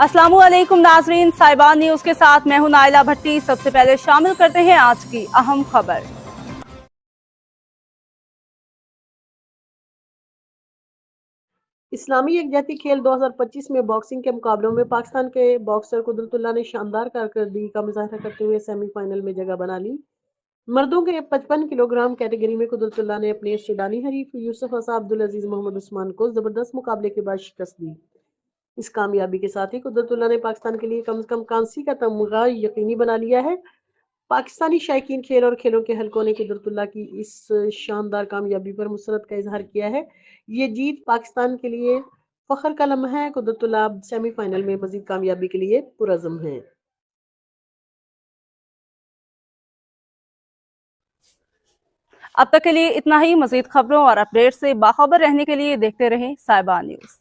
अस्सलामु अलैकुम नाजरीन, साहिबान न्यूज के साथ मैं हूं नाइला भट्टी। सबसे पहले शामिल करते हैं आज की अहम खबर। इस्लामी यकजहती खेल 2025 में बॉक्सिंग के मुकाबलों में पाकिस्तान के बॉक्सर कुदरतुल्लाह ने शानदार कारकर्दगी का मुजाहरा करते हुए सेमीफाइनल में जगह बना ली। मर्दों के 55 किलोग्राम कैटेगरी में कुदरतुल्लाह ने अपने सूडानी हरीफ यूसुफ हसा अब्दुल अजीज मोहम्मद उस्मान को जबरदस्त मुकाबले के बाद शिकस्त दी। इस कामयाबी के साथ ही कुदरतुल्लाह ने पाकिस्तान के लिए कम से कम कांसी का तमगा यकीनी बना लिया है। पाकिस्तानी शायकीन खेल और खेलों के हलकों ने कुदरतुल्लाह की इस शानदार कामयाबी पर मुसरत का इजहार किया है। ये जीत पाकिस्तान के लिए फख्र का लम्हा है। कुदरतुल्लाह अब सेमीफाइनल में मजीद कामयाबी के लिए पुरअज़्म हैं। अब तक के लिए इतना ही। मजीद खबरों और अपडेट से बाखबर रहने के लिए देखते रहें साहिबान न्यूज।